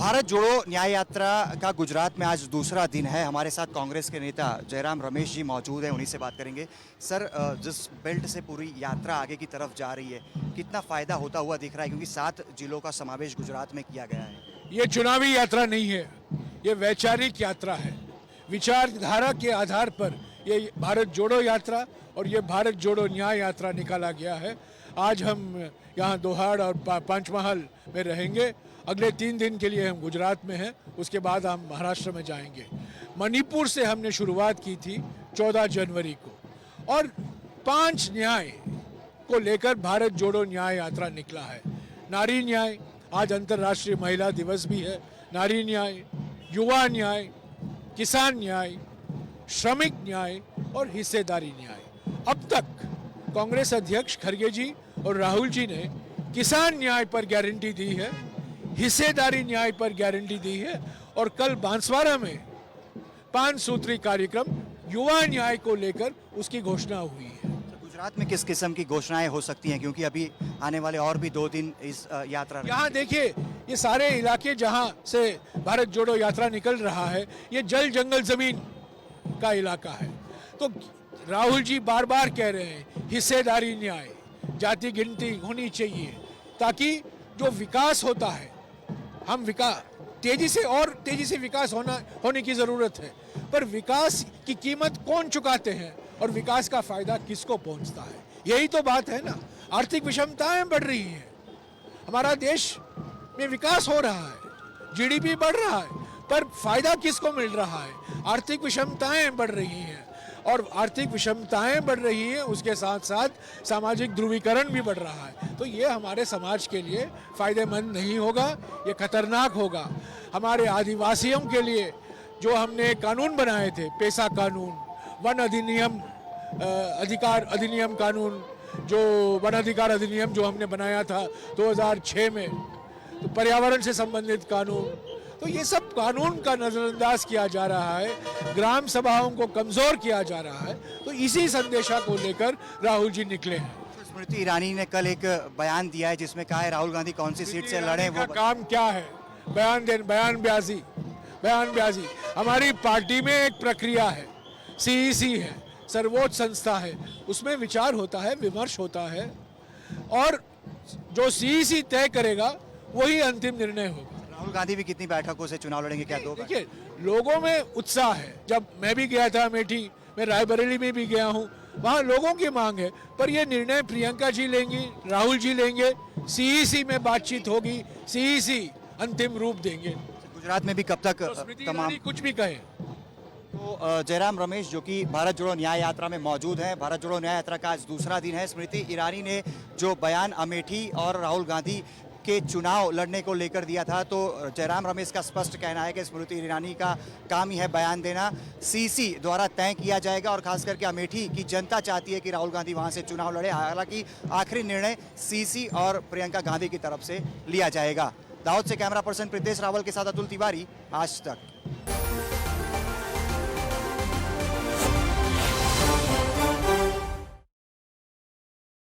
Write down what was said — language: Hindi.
भारत जोड़ो न्याय यात्रा का गुजरात में आज दूसरा दिन है। हमारे साथ कांग्रेस के नेता जयराम रमेश जी मौजूद हैं, उन्हीं से बात करेंगे। सर, जिस बेल्ट से पूरी यात्रा आगे की तरफ जा रही है, कितना फ़ायदा होता हुआ दिख रहा है, क्योंकि 7 जिलों का समावेश गुजरात में किया गया है। ये चुनावी यात्रा नहीं है, ये वैचारिक यात्रा है। विचारधारा के आधार पर ये भारत जोड़ो यात्रा और ये भारत जोड़ो न्याय यात्रा निकाला गया है। आज हम यहाँ दोहाड़ और पंचमहल में रहेंगे। अगले 3 दिन के लिए हम गुजरात में हैं, उसके बाद हम महाराष्ट्र में जाएंगे। मणिपुर से हमने शुरुआत की थी 14 जनवरी को और 5 न्याय को लेकर भारत जोड़ो न्याय यात्रा निकला है। नारी न्याय, आज अंतर्राष्ट्रीय महिला दिवस भी है। नारी न्याय, युवा न्याय, किसान न्याय, श्रमिक न्याय और हिस्सेदारी न्याय। अब तक कांग्रेस अध्यक्ष खड़गे जी और राहुल जी ने किसान न्याय पर गारंटी दी है, हिस्सेदारी न्याय पर गारंटी दी है और कल बांसवाड़ा में 5 सूत्री कार्यक्रम युवा न्याय को लेकर उसकी घोषणा हुई है। तो गुजरात में किस किस्म की घोषणाएं हो सकती हैं, क्योंकि अभी आने वाले और भी 2 दिन इस यात्रा यहाँ देखिए, ये सारे इलाके जहाँ से भारत जोड़ो यात्रा निकल रहा है, ये जल जंगल जमीन का इलाका है। तो राहुल जी बार बार कह रहे हैं हिस्सेदारी न्याय, जाति गिनती होनी चाहिए, ताकि जो विकास होता है, हम तेजी से विकास होने की जरूरत है। पर विकास की कीमत कौन चुकाते हैं और विकास का फायदा किसको पहुंचता है, यही तो बात है ना। आर्थिक विषमताएं बढ़ रही हैं, हमारा देश में विकास हो रहा है, जीडीपी बढ़ रहा है, पर फायदा किसको मिल रहा है? आर्थिक विषमताएं बढ़ रही हैं और आर्थिक विषमताएं बढ़ रही हैं, उसके साथ साथ सामाजिक ध्रुवीकरण भी बढ़ रहा है। तो ये हमारे समाज के लिए फायदेमंद नहीं होगा, ये खतरनाक होगा। हमारे आदिवासियों के लिए जो हमने कानून बनाए थे, पेशा कानून, वन अधिनियम, अधिकार अधिनियम कानून, जो वन अधिकार अधिनियम जो हमने बनाया था 2006 में, तो पर्यावरण से संबंधित कानून, तो ये सब कानून का नजरअंदाज किया जा रहा है, ग्राम सभाओं को कमजोर किया जा रहा है। तो इसी संदेशा को लेकर राहुल जी निकले हैं। स्मृति ईरानी ने कल एक बयान दिया है जिसमें कहा है राहुल गांधी कौन सी सीट से लड़े, वो काम क्या है? बयानबाजी। हमारी पार्टी में एक प्रक्रिया है, सीईसी है, सर्वोच्च संस्था है, उसमें विचार होता है, विमर्श होता है और जो सीईसी तय करेगा वही अंतिम निर्णय होगा। राहुल गांधी भी कितनी बैठकों से चुनाव लड़ेंगे, क्या 2? देखिए, लोगों में उत्साह है। जब मैं भी गया था अमेठी, मैं रायबरेली में भी गया हूँ, वहाँ लोगों की मांग है, पर ये निर्णय प्रियंका जी लेंगी, राहुल जी लेंगे, सीईसी में बातचीत होगी, सीईसी अंतिम रूप देंगे। गुजरात में भी कब तक तो तमाम कुछ भी कहे। तो जयराम रमेश जो कि भारत जोड़ो न्याय यात्रा में मौजूद हैं, भारत जोड़ो न्याय यात्रा का आज दूसरा दिन है। स्मृति ईरानी ने जो बयान अमेठी और राहुल गांधी के चुनाव लड़ने को लेकर दिया था, तो जयराम रमेश का स्पष्ट कहना है कि स्मृति ईरानी का काम ही है बयान देना, सीसी द्वारा तय किया जाएगा और खास करके अमेठी की जनता चाहती है कि राहुल गांधी वहां से चुनाव लड़े। हालांकि आखिरी निर्णय सीसी और प्रियंका गांधी की तरफ से लिया जाएगा। दाहोद से कैमरा पर्सन प्रीतेश रावल के साथ अतुल तिवारी, आज तक।